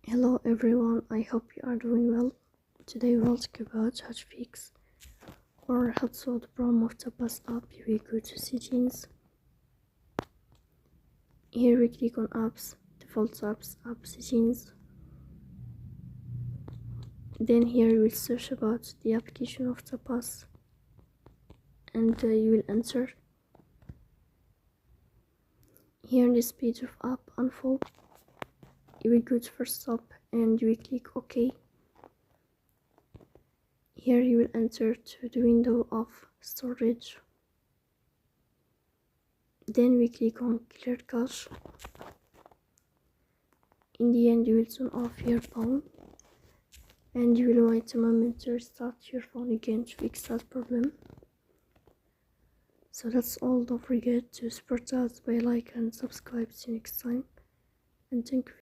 Hello everyone, I hope you are doing well. Today we'll talk about how to fix or how to solve the problem of Tapas app. We go to settings. Here we click on apps, default apps, app settings. Then here we'll search about the application of Tapas and you will enter. Here in this page of app info, you will go to first stop and you will click OK. Here you will enter to the window of storage. Then we click on clear cache. In the end you will turn off your phone and you will wait a moment to restart your phone again to fix that problem. So that's all. Don't forget to support us by like and subscribe. See you next time, and thank you.